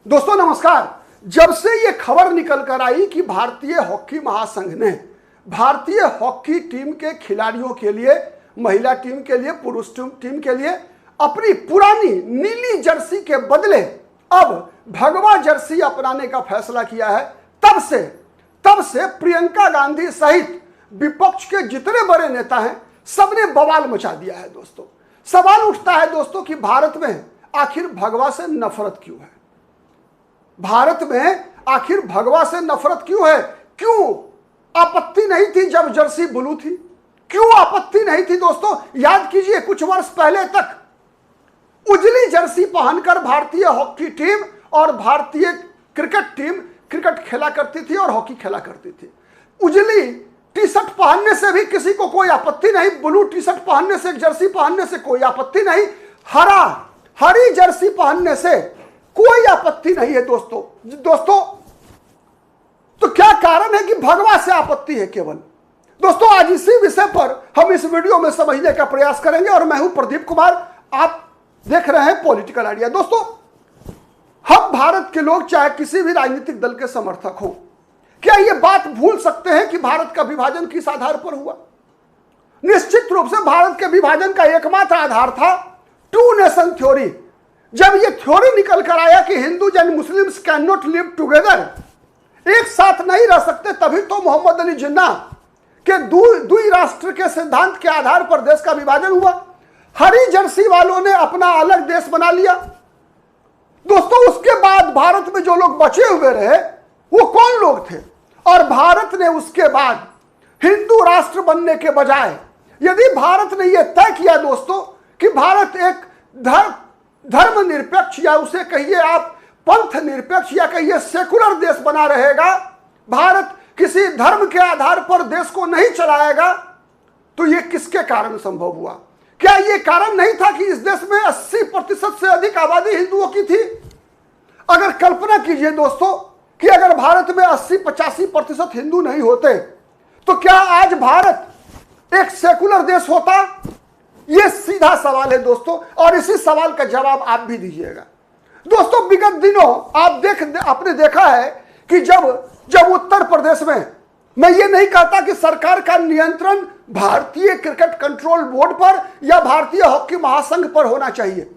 दोस्तों नमस्कार। जब से ये खबर निकल कर आई कि भारतीय हॉकी महासंघ ने भारतीय हॉकी टीम के खिलाड़ियों के लिए, महिला टीम के लिए, पुरुष टीम के लिए अपनी पुरानी नीली जर्सी के बदले अब भगवा जर्सी अपनाने का फैसला किया है, तब से प्रियंका गांधी सहित विपक्ष के जितने बड़े नेता हैं सबने बवाल मचा दिया है। दोस्तों सवाल उठता है दोस्तों कि भारत में आखिर भगवा से नफरत क्यों है? भारत में आखिर भगवा से नफरत क्यों है? क्यों आपत्ति नहीं थी जब जर्सी ब्लू थी? क्यों आपत्ति नहीं थी? दोस्तों याद कीजिए, कुछ वर्ष पहले तक उजली जर्सी पहनकर भारतीय हॉकी टीम और भारतीय क्रिकेट टीम क्रिकेट खेला करती थी और हॉकी खेला करती थी। उजली टी शर्ट पहनने से भी किसी को कोई आपत्ति नहीं, ब्लू टी शर्ट पहनने से, जर्सी पहनने से कोई आपत्ति नहीं, हरी जर्सी पहनने से कोई आपत्ति नहीं है। दोस्तों तो क्या कारण है कि भगवा से आपत्ति है केवल? दोस्तों आज इसी विषय पर हम इस वीडियो में समझने का प्रयास करेंगे और मैं हूं प्रदीप कुमार, आप देख रहे हैं पॉलिटिकल आइडिया। दोस्तों हम भारत के लोग चाहे किसी भी राजनीतिक दल के समर्थक हो, क्या ये बात भूल सकते हैं कि भारत का विभाजन किस आधार पर हुआ? निश्चित रूप से भारत के विभाजन का एकमात्र आधार था टू नेशन थ्योरी। जब ये थ्योरी निकल कर आया कि Hindu and Muslims can not live together, एक साथ नहीं रह सकते, तभी तो मोहम्मद अली जिन्ना के दुई राष्ट्र के सिद्धांत के आधार पर देश का विभाजन हुआ। हरी जर्सी वालों ने अपना अलग देश बना लिया। दोस्तों उसके बाद भारत में जो लोग बचे हुए रहे वो कौन लोग थे? और भारत ने उसके बाद हिंदू राष्ट्र बनने के बजाय, यदि भारत ने यह तय किया दोस्तों कि भारत एक धर्मनिरपेक्ष या उसे कहिए आप पंथ निरपेक्ष या कहिए सेकुलर देश बना रहेगा, भारत किसी धर्म के आधार पर देश को नहीं चलाएगा, तो यह किसके कारण संभव हुआ? क्या यह कारण नहीं था कि इस देश में 80% से अधिक आबादी हिंदुओं की थी? अगर कल्पना कीजिए दोस्तों कि अगर भारत में 80-85% हिंदू नहीं होते तो क्या आज भारत एक सेकुलर देश होता? यह सीधा सवाल है दोस्तों, और इसी सवाल का जवाब आप भी दीजिएगा। दोस्तों विगत दिनों आपने देखा है कि जब उत्तर प्रदेश में, मैं ये नहीं कहता कि सरकार का नियंत्रण भारतीय क्रिकेट कंट्रोल बोर्ड पर या भारतीय हॉकी महासंघ पर होना चाहिए,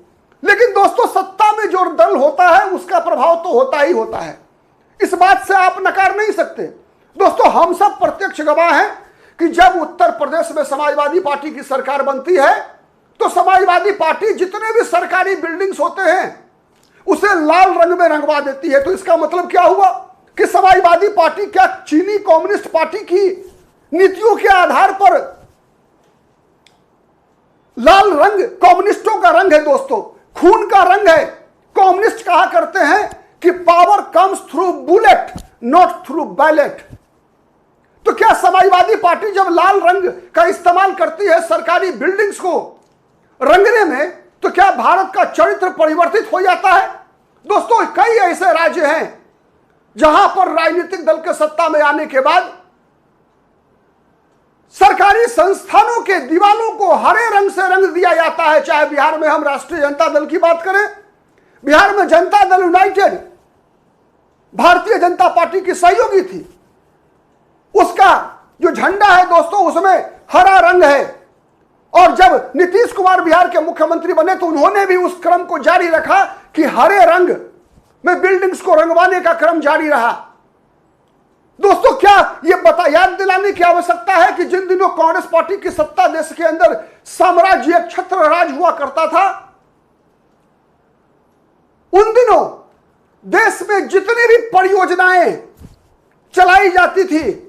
लेकिन दोस्तों सत्ता में जो दल होता है उसका प्रभाव तो होता ही होता है, इस बात से आप नकार नहीं सकते। दोस्तों हम सब प्रत्यक्ष गवाह हैं कि जब उत्तर प्रदेश में समाजवादी पार्टी की सरकार बनती है तो समाजवादी पार्टी जितने भी सरकारी बिल्डिंग्स होते हैं उसे लाल रंग में रंगवा देती है। तो इसका मतलब क्या हुआ कि समाजवादी पार्टी क्या चीनी कम्युनिस्ट पार्टी की नीतियों के आधार पर लाल रंग कम्युनिस्टों का रंग है? दोस्तों खून का रंग है। कम्युनिस्ट कहा करते हैं कि power comes through bullet not through ballot. तो क्या समाजवादी पार्टी जब लाल रंग का इस्तेमाल करती है सरकारी बिल्डिंग्स को रंगने में, तो क्या भारत का चरित्र परिवर्तित हो जाता है? दोस्तों कई ऐसे राज्य हैं जहां पर राजनीतिक दल के सत्ता में आने के बाद सरकारी संस्थानों के दीवालों को हरे रंग से रंग दिया जाता है। चाहे बिहार में हम राष्ट्रीय जनता दल की बात करें, बिहार में जनता दल यूनाइटेड भारतीय जनता पार्टी की सहयोगी थी, उसका जो झंडा है दोस्तों उसमें हरा रंग है। और जब नीतीश कुमार बिहार के मुख्यमंत्री बने तो उन्होंने भी उस क्रम को जारी रखा कि हरे रंग में बिल्डिंग्स को रंगवाने का क्रम जारी रहा। दोस्तों क्या यह याद दिलाने की आवश्यकता है कि जिन दिनों कांग्रेस पार्टी की सत्ता देश के अंदर साम्राज्य छत्र राज हुआ करता था, उन दिनों देश में जितनी भी परियोजनाएं चलाई जाती थी,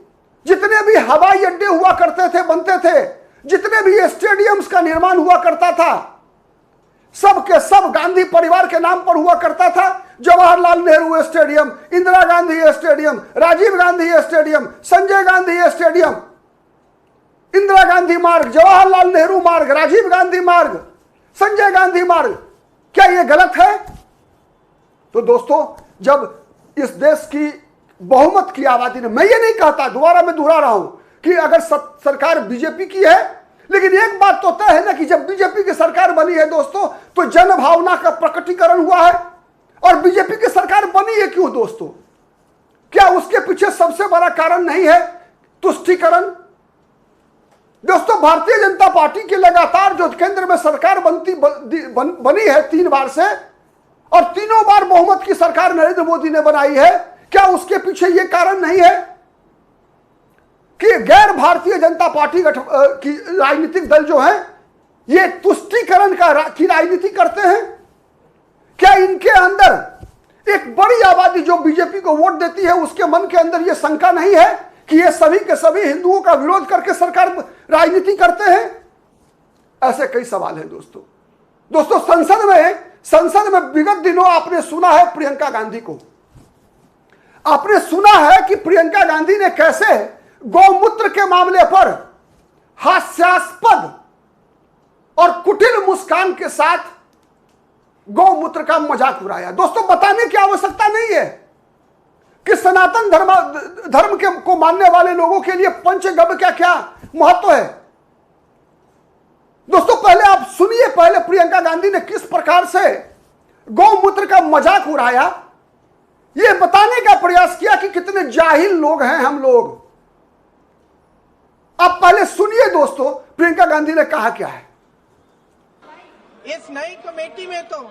जितने भी हवाई अड्डे हुआ करते थे, बनते थे, जितने भी स्टेडियम्स का निर्माण हुआ करता था, सब के सब गांधी परिवार के नाम पर हुआ करता था। Jawaharlal Nehru stadium, Indira Gandhi stadium, Rajiv Gandhi stadium, Sanjay Gandhi stadium, Indira Gandhi Marg, Jawaharlal Nehru मार्ग, राजीव गांधी मार्ग, संजय गांधी मार्ग, क्या यह गलत है? तो दोस्तों जब इस देश की बहुमत की आबादी ने, मैं ये नहीं कहता, दोबारा मैं दोहरा रहा हूं कि अगर सरकार बीजेपी की है, लेकिन एक बात तो तय है ना कि जब बीजेपी की सरकार बनी है दोस्तों तो जन भावना का प्रकटीकरण हुआ है। और बीजेपी की सरकार बनी है क्यों दोस्तों? क्या उसके पीछे सबसे बड़ा कारण नहीं है तुष्टीकरण? दोस्तों, भारतीय जनता पार्टी की लगातार जो केंद्र में सरकार बनी है 3 बार से, और तीनों बार बहुमत की सरकार नरेंद्र मोदी ने बनाई है, क्या उसके पीछे यह कारण नहीं है कि गैर भारतीय जनता पार्टी की राजनीतिक दल जो है ये तुष्टीकरण की राजनीति करते हैं? क्या इनके अंदर एक बड़ी आबादी जो बीजेपी को वोट देती है उसके मन के अंदर यह शंका नहीं है कि ये सभी के सभी हिंदुओं का विरोध करके सरकार राजनीति करते हैं? ऐसे कई सवाल हैं दोस्तों। संसद में विगत दिनों आपने सुना है प्रियंका गांधी को, आपने सुना है कि प्रियंका गांधी ने कैसे गौमूत्र के मामले पर हास्यास्पद और कुटिल मुस्कान के साथ गौमूत्र का मजाक उड़ाया। दोस्तों, बताने की आवश्यकता नहीं है कि सनातन धर्म को मानने वाले लोगों के लिए पंचगव्य का क्या महत्व है। दोस्तों, पहले आप सुनिए, पहले प्रियंका गांधी ने किस प्रकार से गौमूत्र का मजाक उड़ाया, यह बताने का प्रयास किया कि कितने जाहिल लोग हैं हम लोग। आप पहले सुनिए दोस्तों, प्रियंका गांधी ने कहा क्या है। इस नई कमेटी में तो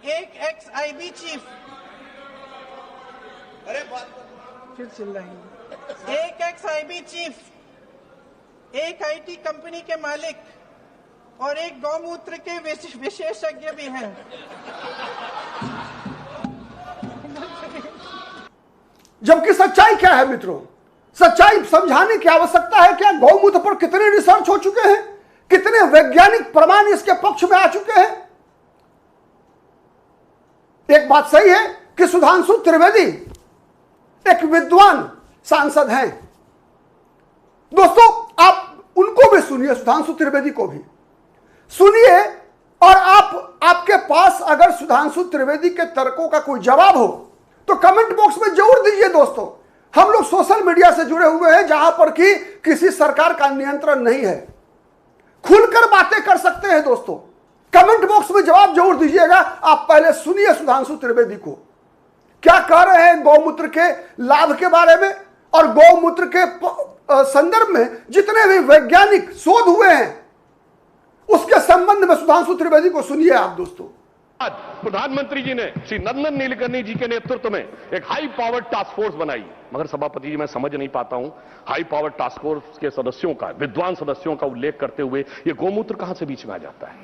एक एक्स आईबी चीफ, अरे फिर चिल्ला रही है, एक एक्स आईबी चीफ, एक आईटी कंपनी के मालिक और एक गौमूत्र के विशेषज्ञ भी हैं। जबकि सच्चाई क्या है मित्रों? सच्चाई समझाने की आवश्यकता है क्या? गौमूत्र पर कितने रिसर्च हो चुके हैं, कितने वैज्ञानिक प्रमाण इसके पक्ष में आ चुके हैं। एक बात सही है कि सुधांशु त्रिवेदी एक विद्वान सांसद हैं। दोस्तों, आप उनको भी सुनिए, सुधांशु त्रिवेदी को भी सुनिए, और आपके पास अगर सुधांशु त्रिवेदी के तर्कों का कोई जवाब हो तो कमेंट बॉक्स में जरूर दीजिए। दोस्तों, हम लोग सोशल मीडिया से जुड़े हुए हैं जहां पर कि किसी सरकार का नियंत्रण नहीं है, खुलकर बातें कर सकते हैं। दोस्तों, कमेंट बॉक्स में जवाब जरूर दीजिएगा। आप पहले सुनिए सुधांशु त्रिवेदी को क्या कह रहे हैं गौमूत्र के लाभ के बारे में, और गौमूत्र के संदर्भ में जितने भी वैज्ञानिक शोध हुए हैं उसके संबंध में सुधांशु त्रिवेदी को सुनिए आप। दोस्तों, आज प्रधानमंत्री जी ने श्री नंदन नीलकर्णी जी के नेतृत्व में एक हाई पावर टास्क फोर्स बनाई, मगर सभापति जी मैं समझ नहीं पाता हूं हाई पावर टास्क फोर्स के सदस्यों का, विद्वान सदस्यों का उल्लेख करते हुए ये गौमूत्र कहां से बीच में आ जाता है,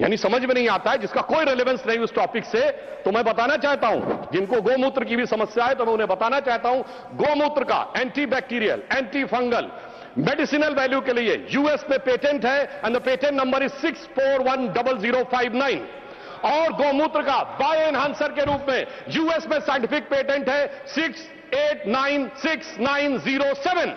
यानी समझ में नहीं आता है, जिसका कोई रेलेवेंस नहीं उस टॉपिक से। तो मैं बताना चाहता हूं, जिनको गौमूत्र की भी समस्या है तो मैं उन्हें बताना चाहता हूं, गौमूत्र का anti bacterial, anti fungal, medicinal value के लिए यूएस में पेटेंट है, and the patent number is 6410059, और गौमूत्र का बायो एनहांसर के रूप में यूएस में साइंटिफिक पेटेंट है 6896907।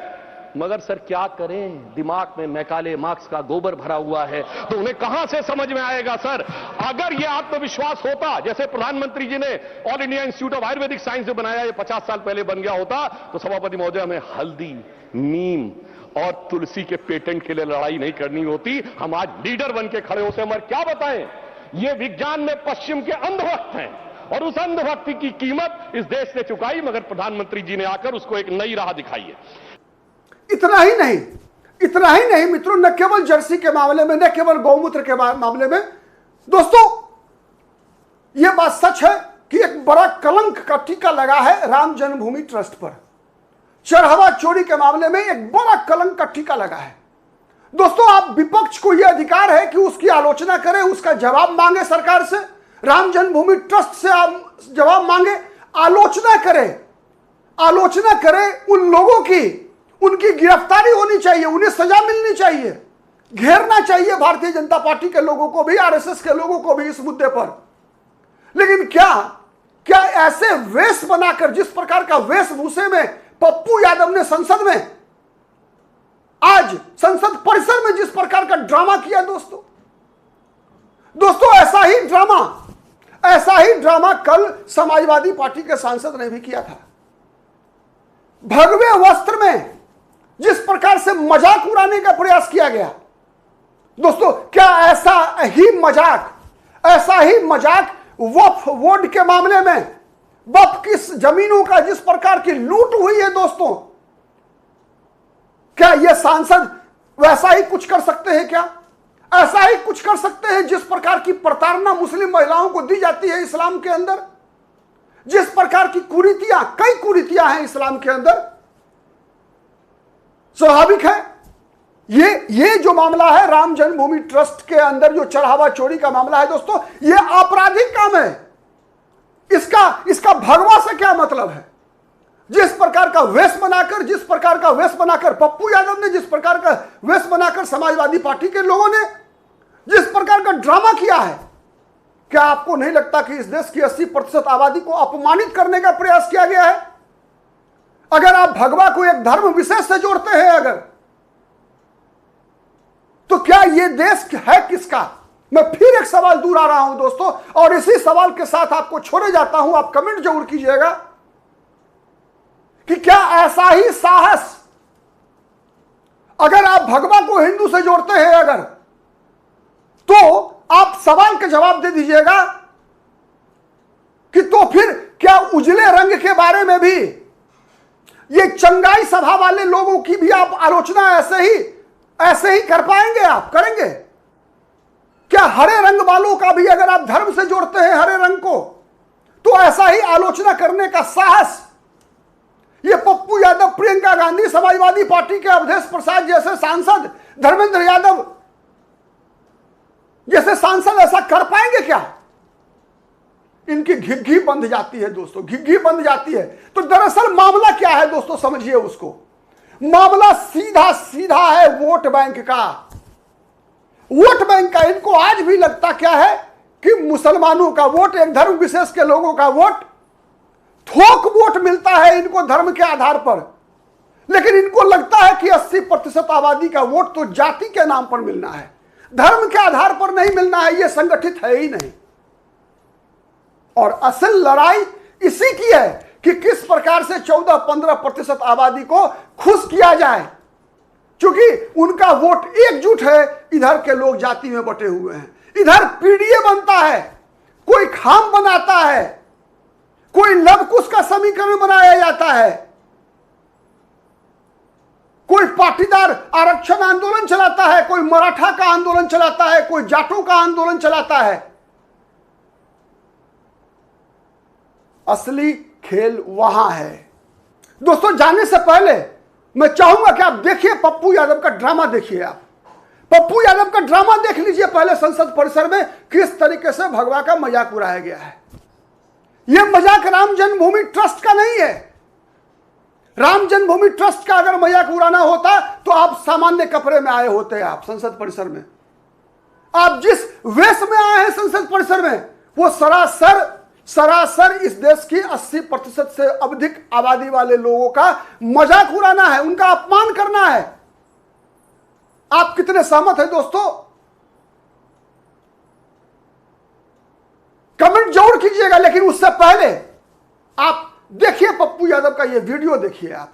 मगर सर क्या करें, दिमाग में मैकाले मार्क्स का गोबर भरा हुआ है, तो उन्हें कहां से समझ में आएगा। सर, अगर यह आत्मविश्वास होता जैसे प्रधानमंत्री जी ने all India institute of Ayurvedic science जो बनाया, ये 50 साल पहले बन गया होता, तो सभापति महोदय हमें हल्दी, नीम और तुलसी के पेटेंट के लिए लड़ाई नहीं करनी होती, हम आज लीडर बन के खड़े होते। मगर क्या बताएं, ये विज्ञान में पश्चिम के अंधभक्त हैं, और उस अंधभक्ति की कीमत इस देश ने चुकाई, मगर प्रधानमंत्री जी ने आकर उसको एक नई राह दिखाई है। इतना ही नहीं मित्रों, न केवल जर्सी के मामले में, न केवल गौमूत्र के मामले में, दोस्तों यह बात सच है कि एक बड़ा कलंक का टीका लगा है राम जन्मभूमि ट्रस्ट पर। चढ़ावा चोरी के मामले में एक बड़ा कलंक का टीका लगा है। दोस्तों, आप विपक्ष को यह अधिकार है कि उसकी आलोचना करे, उसका जवाब मांगे सरकार से, राम जन्मभूमि ट्रस्ट से आप जवाब मांगे, आलोचना करे उन लोगों की, उनकी गिरफ्तारी होनी चाहिए, उन्हें सजा मिलनी चाहिए, घेरना चाहिए भारतीय जनता पार्टी के लोगों को भी, आरएसएस के लोगों को भी इस मुद्दे पर। लेकिन क्या ऐसे वेश बनाकर, जिस प्रकार का वेशभूषे में पप्पू यादव ने संसद में, आज संसद परिसर में जिस प्रकार का ड्रामा किया, दोस्तों ऐसा ही ड्रामा कल समाजवादी पार्टी के सांसद ने भी किया था। भगवे वस्त्र में जिस प्रकार से मजाक उड़ाने का प्रयास किया गया, दोस्तों क्या ऐसा ही मजाक वक्फ बोर्ड के मामले में, वक्फ की जमीनों का जिस प्रकार की लूट हुई है दोस्तों, क्या ये सांसद वैसा ही कुछ कर सकते हैं? क्या ऐसा ही कुछ कर सकते हैं जिस प्रकार की प्रताड़ना मुस्लिम महिलाओं को दी जाती है इस्लाम के अंदर, जिस प्रकार की कुरीतियां, कई कुरीतियां हैं इस्लाम के अंदर? स्वाभाविक है ये जो मामला है राम जन्मभूमि ट्रस्ट के अंदर जो चढ़ावा चोरी का मामला है दोस्तों, ये आपराधिक काम है। इसका भगवा से क्या मतलब है? जिस प्रकार का वेश बनाकर पप्पू यादव ने, जिस प्रकार का वेश बनाकर समाजवादी पार्टी के लोगों ने जिस प्रकार का ड्रामा किया है, क्या आपको नहीं लगता कि इस देश की 80% आबादी को अपमानित करने का प्रयास किया गया है? अगर आप भगवा को एक धर्म विशेष से जोड़ते हैं अगर, तो क्या यह देश है किसका? मैं फिर एक सवाल दूर आ रहा हूं दोस्तों, और इसी सवाल के साथ आपको छोड़े जाता हूं। आप कमेंट जरूर कीजिएगा कि क्या ऐसा ही साहस, अगर आप भगवा को हिंदू से जोड़ते हैं अगर, तो आप सवाल का जवाब दे दीजिएगा कि तो फिर क्या उजले रंग के बारे में भी, ये चंगाई सभा वाले लोगों की भी आप आलोचना ऐसे ही कर पाएंगे? आप करेंगे क्या? हरे रंग वालों का भी अगर आप धर्म से जोड़ते हैं हरे रंग को, तो ऐसा ही आलोचना करने का साहस ये पप्पू यादव, प्रियंका गांधी, समाजवादी पार्टी के अवधेश प्रसाद जैसे सांसद, धर्मेंद्र यादव जैसे सांसद ऐसा कर पाएंगे क्या? इनकी घिग्घी बंध जाती है दोस्तों, घिग्घी बंध जाती है। तो दरअसल मामला क्या है दोस्तों, समझिए उसको। मामला सीधा है वोट बैंक का। वोट बैंक का इनको आज भी लगता क्या है कि मुसलमानों का वोट, एक धर्म विशेष के लोगों का वोट, थोक वोट मिलता है इनको धर्म के आधार पर। लेकिन इनको लगता है कि 80% आबादी का वोट तो जाति के नाम पर मिलना है, धर्म के आधार पर नहीं मिलना है। यह संगठित है ही नहीं। और असल लड़ाई इसी की है कि किस प्रकार से 14-15% आबादी को खुश किया जाए, क्योंकि उनका वोट एकजुट है, इधर के लोग जाति में बटे हुए हैं। इधर पीडीए बनता है, कोई खाम बनाता है, कोई लवकुश का समीकरण बनाया जाता है, कोई पाटीदार आरक्षण आंदोलन चलाता है, कोई मराठा का आंदोलन चलाता है, कोई जाटों का आंदोलन चलाता है। असली खेल वहां है दोस्तों। जाने से पहले मैं चाहूंगा कि आप देखिए पप्पू यादव का ड्रामा, देखिए आप पप्पू यादव का ड्रामा देख लीजिए पहले संसद परिसर में किस तरीके से भगवा का मजाक उड़ाया गया है। यह मजाक राम जन्मभूमि ट्रस्ट का नहीं है। राम जन्मभूमि ट्रस्ट का अगर मजाक उड़ाना होता तो आप सामान्य कपड़े में आए होते। आप संसद परिसर में, आप जिस वेश में आए हैं संसद परिसर में, वो सरासर इस देश की 80% से अधिक आबादी वाले लोगों का मजाक उड़ाना है, उनका अपमान करना है। आप कितने सहमत हैं दोस्तों? कमेंट जरूर कीजिएगा। लेकिन उससे पहले आप देखिए पप्पू यादव का ये वीडियो देखिए आप।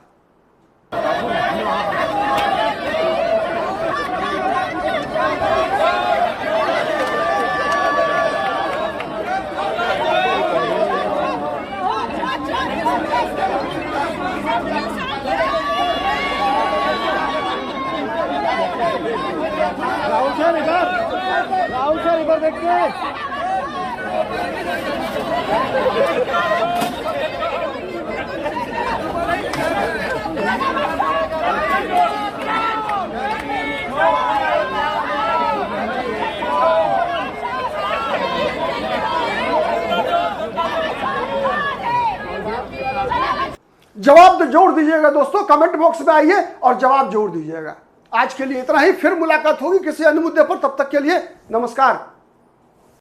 राहुल सर इधर देखिए। जवाब जरूर दीजिएगा दोस्तों, कमेंट बॉक्स में आइए और जवाब जरूर दीजिएगा। आज के लिए इतना ही, फिर मुलाकात होगी किसी अन्य मुद्दे पर। तब तक के लिए नमस्कार।